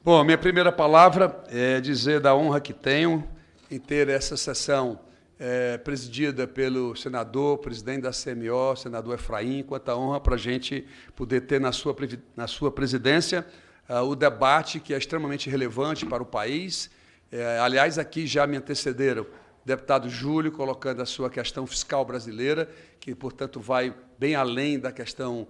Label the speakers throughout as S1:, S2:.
S1: Bom, minha primeira palavra é dizer da honra que tenho em ter essa sessão presidida pelo senador, presidente da CMO, senador Efraim, quanta honra para a gente poder ter na sua presidência o debate que é extremamente relevante para o país. Aliás, aqui já me antecederam o deputado Júlio, colocando a sua questão fiscal brasileira, que, portanto, vai bem além da questão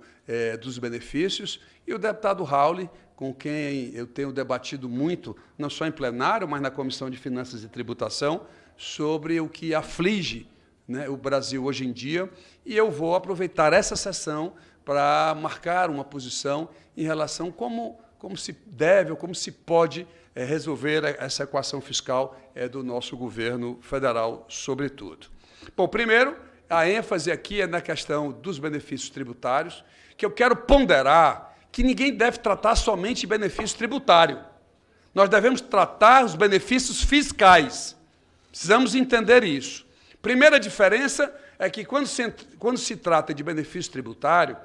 S1: dos benefícios, e o deputado Raul, com quem eu tenho debatido muito, não só em plenário, mas na Comissão de Finanças e Tributação, sobre o que aflige, né, o Brasil hoje em dia, e eu vou aproveitar essa sessão para marcar uma posição em relação como se deve ou como se pode resolver essa equação fiscal do nosso governo federal, sobretudo. Bom, primeiro, a ênfase aqui é na questão dos benefícios tributários, que eu quero ponderar que ninguém deve tratar somente benefício tributário. Nós devemos tratar os benefícios fiscais. Precisamos entender isso. Primeira diferença é que, quando se trata de benefício tributário,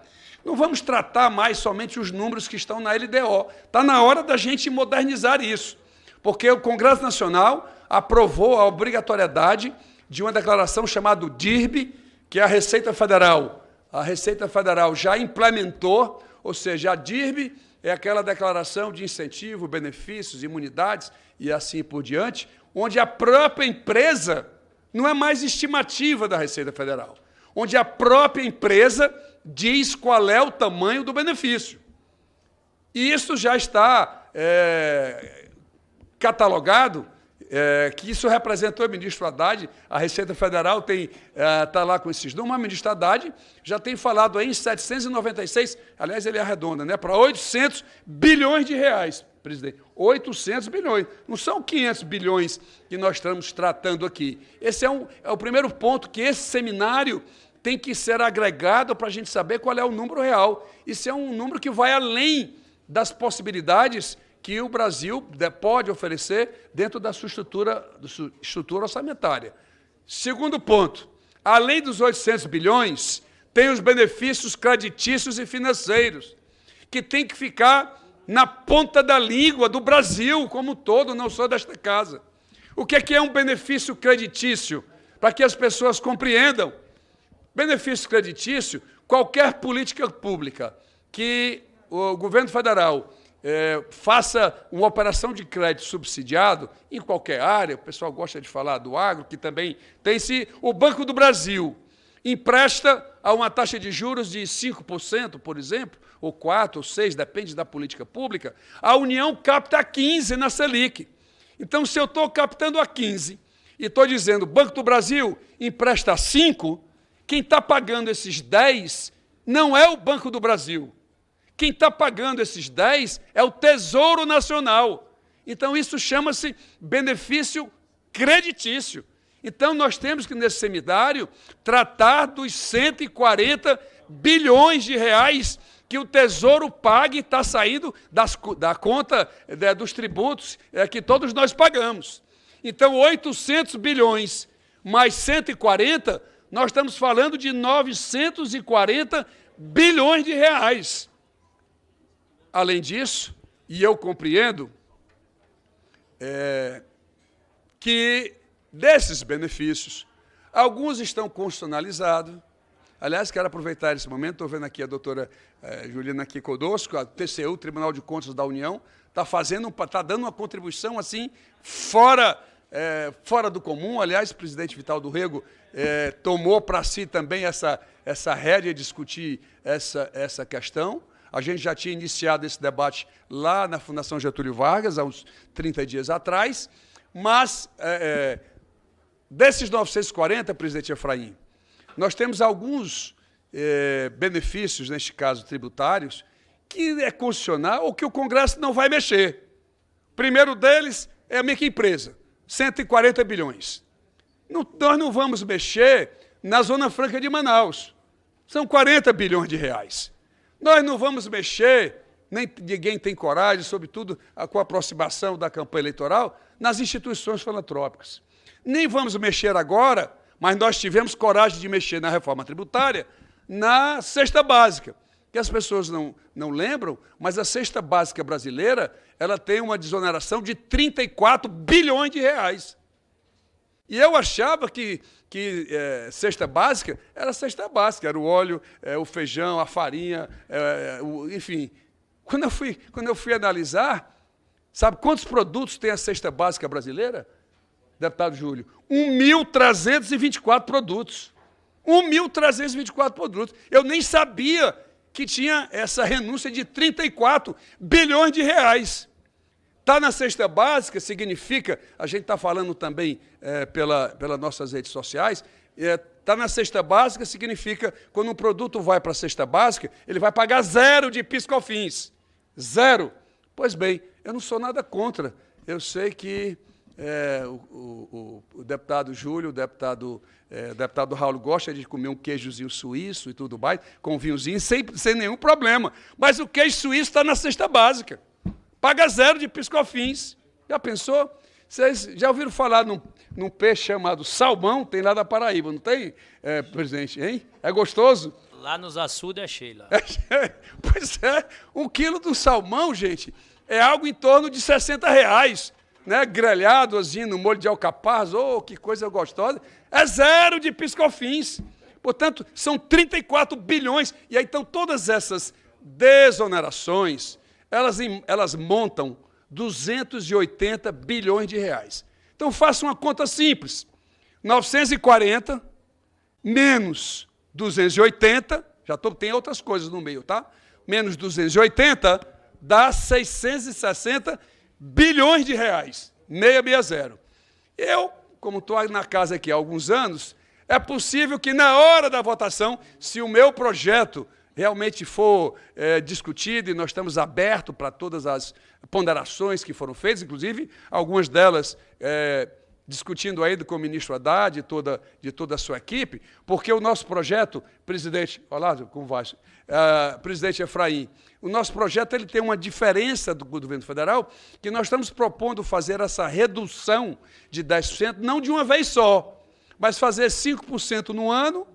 S1: não vamos tratar mais somente os números que estão na LDO. Está na hora da gente modernizar isso, porque o Congresso Nacional aprovou a obrigatoriedade de uma declaração chamada DIRB, que é a Receita Federal. A Receita Federal já implementou, ou seja, a DIRB é aquela declaração de incentivo, benefícios, imunidades e assim por diante, onde a própria empresa não é mais estimativa da Receita Federal, onde a própria empresa diz qual é o tamanho do benefício. E isso já está catalogado, que isso representou o ministro Haddad, a Receita Federal está lá com esses números, o ministro Haddad já tem falado aí em 796, aliás, ele arredonda, né, para 800 bilhões de reais, presidente. 800 bilhões, não são 500 bilhões que nós estamos tratando aqui. Esse é o primeiro ponto, que esse seminário tem que ser agregado para a gente saber qual é o número real. Isso é um número que vai além das possibilidades que o Brasil pode oferecer dentro da sua estrutura orçamentária. Segundo ponto, além dos 800 bilhões, tem os benefícios creditícios e financeiros, que tem que ficar na ponta da língua do Brasil como um todo, não só desta casa. O que é um benefício creditício? Para que as pessoas compreendam. Benefício creditício, qualquer política pública que o governo federal faça uma operação de crédito subsidiado em qualquer área, o pessoal gosta de falar do agro, que também tem-se, o Banco do Brasil empresta a uma taxa de juros de 5%, por exemplo, ou 4% ou 6%, depende da política pública, a União capta a 15% na Selic. Então, se eu estou captando a 15% e estou dizendo o Banco do Brasil empresta a 5%, quem está pagando esses 10% não é o Banco do Brasil. Quem está pagando esses 10% é o Tesouro Nacional. Então, isso chama-se benefício creditício. Então, nós temos que, nesse seminário, tratar dos 140 bilhões de reais que o Tesouro paga e está saindo da conta dos tributos que todos nós pagamos. Então, 800 bilhões mais 140, nós estamos falando de 940 bilhões de reais. Além disso, e eu compreendo que desses benefícios, alguns estão constitucionalizados. Aliás, quero aproveitar esse momento, estou vendo aqui a doutora Juliana aqui conosco, a TCU, o Tribunal de Contas da União, está dando uma contribuição assim, fora do comum. Aliás, o presidente Vital do Rego tomou para si também essa rédea de discutir essa questão. A gente já tinha iniciado esse debate lá na Fundação Getúlio Vargas, há uns 30 dias atrás, mas desses 940, presidente Efraim, nós temos alguns benefícios, neste caso tributários, que é constitucional ou que o Congresso não vai mexer. O primeiro deles é a microempresa, 140 bilhões. Nós não vamos mexer na Zona Franca de Manaus, são 40 bilhões de reais. Nós não vamos mexer, nem ninguém tem coragem, sobretudo com a aproximação da campanha eleitoral, nas instituições filantrópicas. Nem vamos mexer agora, mas nós tivemos coragem de mexer na reforma tributária, na cesta básica, que as pessoas não lembram, mas a cesta básica brasileira ela tem uma desoneração de 34 bilhões de reais. E eu achava que cesta básica era cesta básica, era o óleo, o feijão, a farinha, enfim. Quando eu fui analisar, sabe quantos produtos tem a cesta básica brasileira, deputado Júlio? 1.324 produtos. 1.324 produtos. Eu nem sabia que tinha essa renúncia de 34 bilhões de reais. Está na cesta básica, significa, a gente está falando também pelas nossas redes sociais, está na cesta básica significa, quando um produto vai para a cesta básica, ele vai pagar 0 de PIS/COFINS. 0. Pois bem, eu não sou nada contra. Eu sei que o deputado Júlio, o deputado Raul gosta de comer um queijozinho suíço e tudo mais, com vinhozinho, sem nenhum problema. Mas o queijo suíço está na cesta básica. Paga 0 de PIS/COFINS. Já pensou? Vocês já ouviram falar num peixe chamado salmão? Tem lá da Paraíba, não tem, presidente? Hein? É gostoso?
S2: Lá nos açudes é cheio lá.
S1: Pois é, 1 quilo do salmão, gente, é algo em torno de R$60, né? Grelhado, assim, no molho de alcaparras, que coisa gostosa. É 0 de PIS/COFINS. Portanto, são 34 bilhões. E aí, então, todas essas desonerações, elas montam 280 bilhões de reais. Então, faça uma conta simples. 940 menos 280, tem outras coisas no meio, tá? Menos 280 dá 660 bilhões de reais. 660. Eu, como estou na casa aqui há alguns anos, é possível que na hora da votação, se o meu projeto realmente for discutido, e nós estamos abertos para todas as ponderações que foram feitas, inclusive algumas delas discutindo aí com o ministro Haddad de toda a sua equipe, porque o nosso projeto, presidente, olá, como vai? Presidente Efraim, o nosso projeto ele tem uma diferença do governo federal, que nós estamos propondo fazer essa redução de 10%, não de uma vez só, mas fazer 5% no ano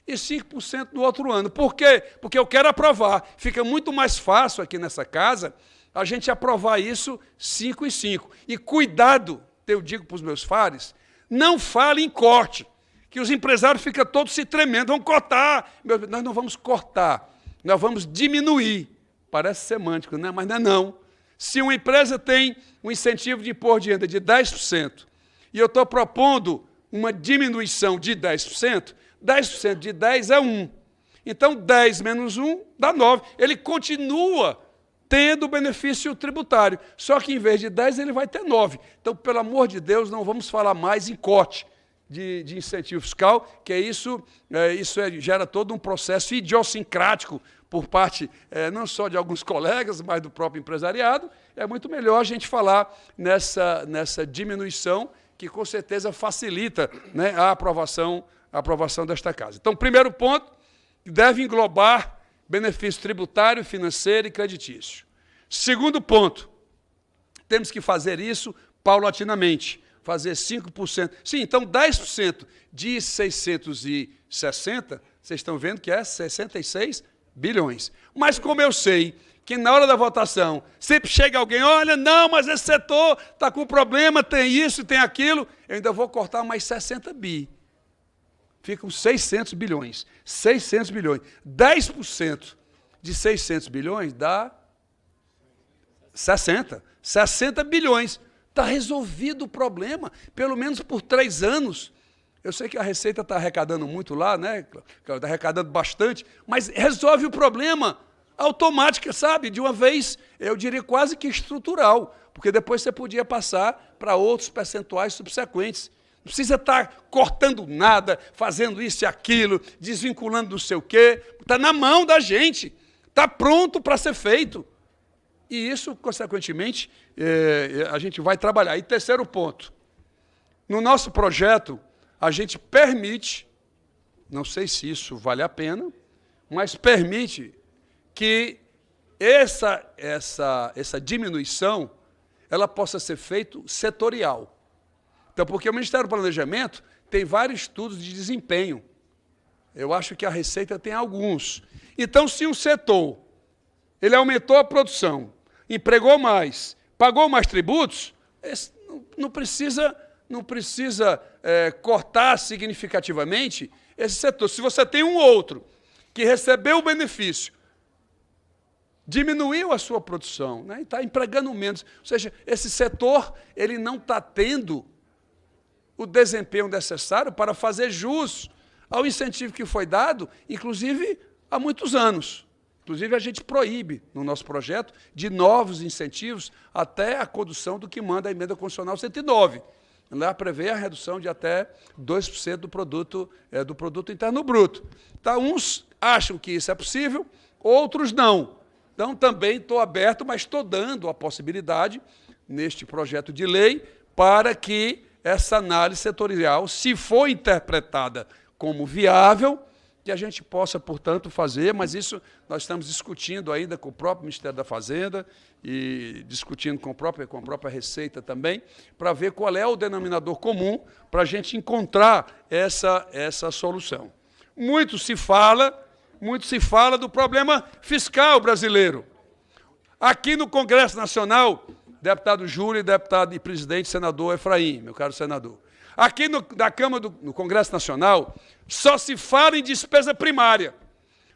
S1: e 5% no outro ano. Por quê? Porque eu quero aprovar. Fica muito mais fácil aqui nessa casa a gente aprovar isso 5 e 5. E cuidado, eu digo para os meus fares, não fale em corte, que os empresários ficam todos se tremendo, vão cortar. Nós não vamos cortar, nós vamos diminuir. Parece semântico, né? Mas não é não. Se uma empresa tem um incentivo de imposto de renda de 10%, e eu estou propondo uma diminuição de 10%, 10% de 10 é 1. Então, 10 menos 1 dá 9. Ele continua tendo benefício tributário, só que em vez de 10 ele vai ter 9. Então, pelo amor de Deus, não vamos falar mais em corte de incentivo fiscal, que isso gera todo um processo idiosincrático por parte não só de alguns colegas, mas do próprio empresariado. É muito melhor a gente falar nessa diminuição, que com certeza facilita, né, a aprovação desta casa. Então, primeiro ponto, deve englobar benefício tributário, financeiro e creditício. Segundo ponto, temos que fazer isso paulatinamente, fazer 5%. Sim, então 10% de 660, vocês estão vendo que é 66 bilhões. Mas como eu sei que na hora da votação sempre chega alguém, olha, não, mas esse setor está com problema, tem isso, tem aquilo, eu ainda vou cortar mais 60 bi. Ficam 600 bilhões. 600 bilhões. 10% de 600 bilhões dá 60. 60 bilhões. Está resolvido o problema, pelo menos por 3 anos. Eu sei que a Receita está arrecadando muito lá, né? Está arrecadando bastante, mas resolve o problema automática, sabe? De uma vez, eu diria quase que estrutural, porque depois você podia passar para outros percentuais subsequentes. Não precisa estar cortando nada, fazendo isso e aquilo, desvinculando não sei o quê. Está na mão da gente, está pronto para ser feito. E isso, consequentemente, a gente vai trabalhar. E terceiro ponto, no nosso projeto, a gente permite, não sei se isso vale a pena, mas permite que essa diminuição ela possa ser feita setorial. Então, porque o Ministério do Planejamento tem vários estudos de desempenho. Eu acho que a Receita tem alguns. Então, se um setor ele aumentou a produção, empregou mais, pagou mais tributos, não precisa cortar significativamente esse setor. Se você tem um outro que recebeu o benefício, diminuiu a sua produção, né, e está empregando menos, ou seja, esse setor ele não está tendo o desempenho necessário para fazer jus ao incentivo que foi dado, inclusive há muitos anos. Inclusive, a gente proíbe, no nosso projeto, de novos incentivos até a condução do que manda a Emenda Constitucional 109. Lá prevê a redução de até 2% do produto interno bruto. Então, uns acham que isso é possível, outros não. Então, também estou aberto, mas estou dando a possibilidade, neste projeto de lei, para que essa análise setorial, se for interpretada como viável, que a gente possa, portanto, fazer, mas isso nós estamos discutindo ainda com o próprio Ministério da Fazenda e discutindo com a própria Receita também, para ver qual é o denominador comum para a gente encontrar essa solução. Muito se fala do problema fiscal brasileiro. Aqui no Congresso Nacional, deputado Júlio, deputado e presidente, senador Efraim, meu caro senador. Aqui na Câmara no Congresso Nacional, só se fala em despesa primária.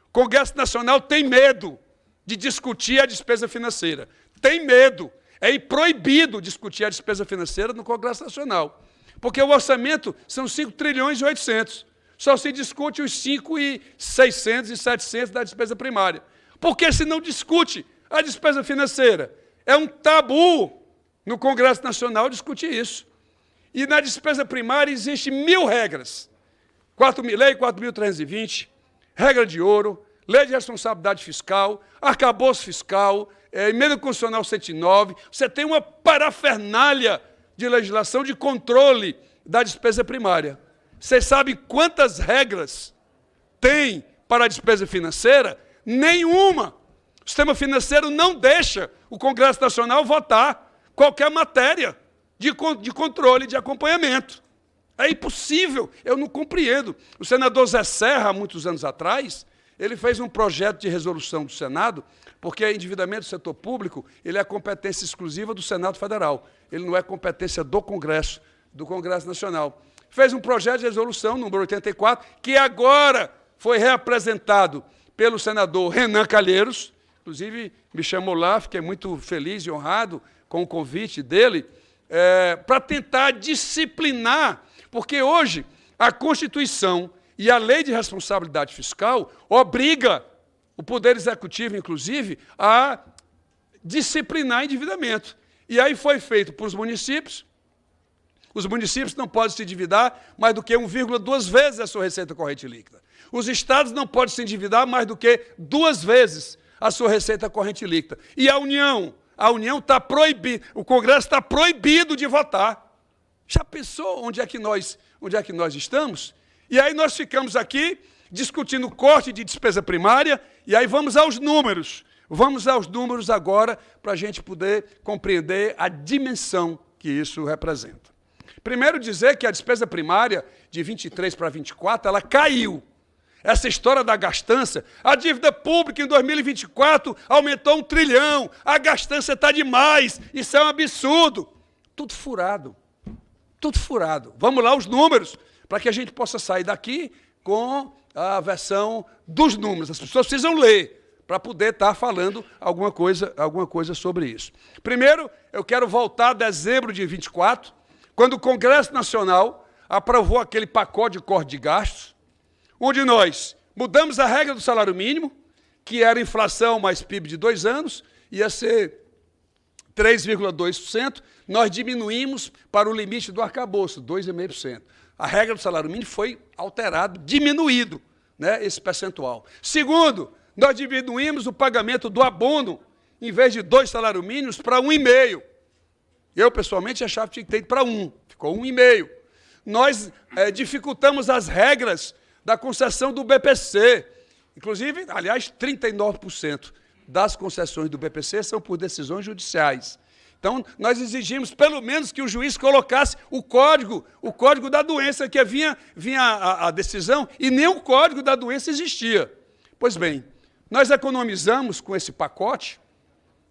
S1: O Congresso Nacional tem medo de discutir a despesa financeira. Tem medo. É proibido discutir a despesa financeira no Congresso Nacional. Porque o orçamento são 5 trilhões e 800. Só se discute os 5.600 e 700 da despesa primária. Porque se não discute a despesa financeira? É um tabu no Congresso Nacional discutir isso. E na despesa primária existem 1.000 regras. Lei 4.320, regra de ouro, lei de responsabilidade fiscal, arcabouço fiscal, Emenda Constitucional 109. Você tem uma parafernália de legislação de controle da despesa primária. Vocês sabem quantas regras tem para a despesa financeira? Nenhuma. O sistema financeiro não deixa o Congresso Nacional votar qualquer matéria de controle, de acompanhamento. É impossível, eu não compreendo. O senador Zé Serra, há muitos anos atrás, ele fez um projeto de resolução do Senado, porque o endividamento do setor público ele é competência exclusiva do Senado Federal. Ele não é competência do Congresso Nacional. Fez um projeto de resolução, número 84, que agora foi reapresentado pelo senador Renan Calheiros, inclusive me chamou lá, fiquei muito feliz e honrado com o convite dele, para tentar disciplinar, porque hoje a Constituição e a Lei de Responsabilidade Fiscal obriga o Poder Executivo, inclusive, a disciplinar endividamento. E aí foi feito para os municípios não podem se endividar mais do que 1,2 vezes a sua receita corrente líquida. Os estados não podem se endividar mais do que 2 vezes a sua receita corrente líquida. E a União está proibida, o Congresso está proibido de votar. Já pensou onde é que nós estamos? E aí nós ficamos aqui discutindo corte de despesa primária, e aí vamos aos números. Vamos aos números agora para a gente poder compreender a dimensão que isso representa. Primeiro dizer que a despesa primária de 23 para 24, ela caiu. Essa história da gastança, a dívida pública em 2024 aumentou 1 trilhão, a gastança está demais, isso é um absurdo. Tudo furado, tudo furado. Vamos lá os números, para que a gente possa sair daqui com a versão dos números. As pessoas precisam ler, para poder estar falando alguma coisa sobre isso. Primeiro, eu quero voltar a dezembro de 24, quando o Congresso Nacional aprovou aquele pacote de corte de gastos, onde nós mudamos a regra do salário mínimo, que era inflação mais PIB de 2 anos, ia ser 3,2%, nós diminuímos para o limite do arcabouço, 2,5%. A regra do salário mínimo foi alterada, diminuído, né, esse percentual. Segundo, nós diminuímos o pagamento do abono, em vez de 2 salários mínimos, para 1,5%. Eu, pessoalmente, achava que tinha que ter ido para 1, ficou 1,5%. Nós dificultamos as regras da concessão do BPC. Inclusive, aliás, 39% das concessões do BPC são por decisões judiciais. Então, nós exigimos, pelo menos, que o juiz colocasse o código da doença, que vinha a decisão, e nem o código da doença existia. Pois bem, nós economizamos com esse pacote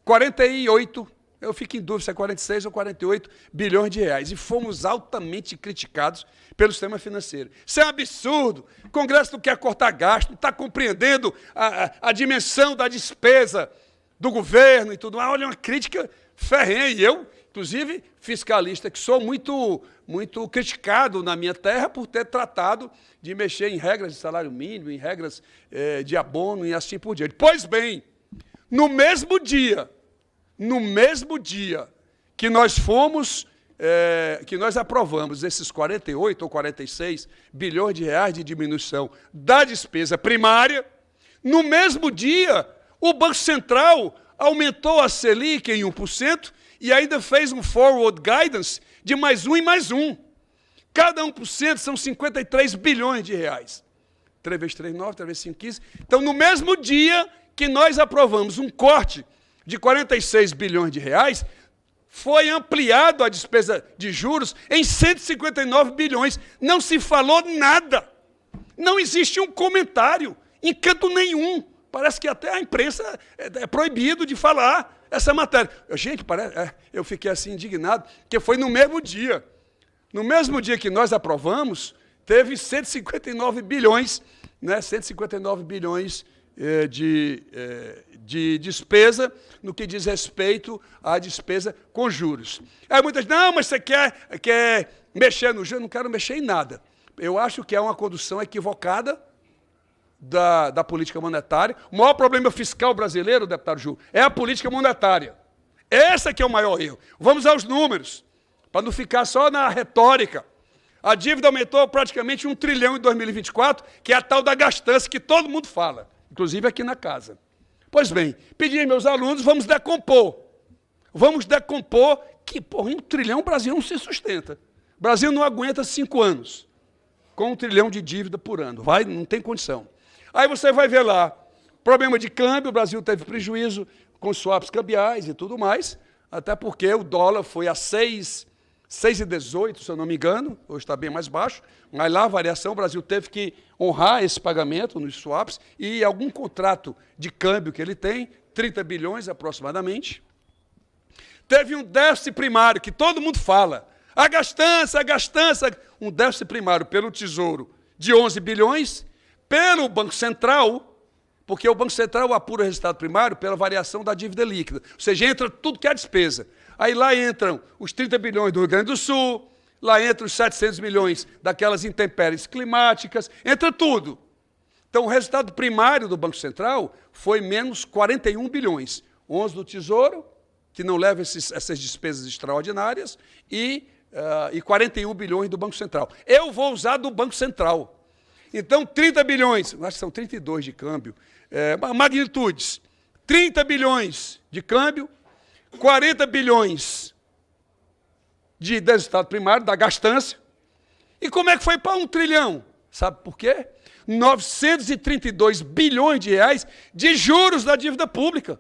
S1: 48, eu fico em dúvida se é 46 ou 48 bilhões de reais, e fomos altamente criticados pelo sistema financeiro. Isso é um absurdo. O Congresso não quer cortar gasto, não está compreendendo a dimensão da despesa do governo e tudo mais. Olha, uma crítica ferrenha. E eu, inclusive, fiscalista, que sou muito criticado na minha terra por ter tratado de mexer em regras de salário mínimo, em regras de abono e assim por diante. Pois bem, no mesmo dia que nós que nós aprovamos esses 48 ou 46 bilhões de reais de diminuição da despesa primária, no mesmo dia, o Banco Central aumentou a Selic em 1% e ainda fez um forward guidance de mais um e mais um. Cada 1% são 53 bilhões de reais. 3 vezes 3, 9, 3 vezes 5, 15. Então, no mesmo dia que nós aprovamos um corte de 46 bilhões de reais, foi ampliado a despesa de juros em 159 bilhões. Não se falou nada. Não existe um comentário em canto nenhum. Parece que até a imprensa é proibido de falar essa matéria. Gente, eu fiquei assim indignado, porque foi no mesmo dia. No mesmo dia que nós aprovamos, teve 159 bilhões, né, 159 bilhões de despesa no que diz respeito à despesa com juros. Aí muitas dizem, não, mas você quer mexer no juros? Eu não quero mexer em nada. Eu acho que é uma condução equivocada da política monetária. O maior problema fiscal brasileiro, deputado Ju, é a política monetária. Esse que é o maior erro. Vamos aos números, para não ficar só na retórica. A dívida aumentou praticamente 1 trilhão em 2024, que é a tal da gastança que todo mundo fala, inclusive aqui na casa. Pois bem, pedi aos meus alunos, vamos decompor. Vamos decompor que, porra, em 1 trilhão o Brasil não se sustenta. O Brasil não aguenta 5 anos com 1 trilhão de dívida por ano. Não tem condição. Aí você vai ver lá, problema de câmbio, o Brasil teve prejuízo com swaps cambiais e tudo mais, até porque o dólar foi a 6,18, se eu não me engano, hoje está bem mais baixo, mas lá a variação, o Brasil teve que honrar esse pagamento nos swaps e algum contrato de câmbio que ele tem, 30 bilhões aproximadamente. Teve um déficit primário, que todo mundo fala, a gastança, um déficit primário pelo Tesouro de 11 bilhões, pelo Banco Central, porque o Banco Central apura o resultado primário pela variação da dívida líquida, ou seja, entra tudo que é despesa. Aí lá entram os 30 bilhões do Rio Grande do Sul, lá entram os 700 milhões daquelas intempéries climáticas, entra tudo. Então, o resultado primário do Banco Central foi menos 41 bilhões. 11 do Tesouro, que não leva essas despesas extraordinárias, e 41 bilhões do Banco Central. Eu vou usar do Banco Central. Então, 30 bilhões, acho que são 32 de câmbio, magnitudes, 30 bilhões de câmbio, 40 bilhões de resultado primário, da gastança. E como é que foi para 1 trilhão? Sabe por quê? 932 bilhões de reais de juros da dívida pública.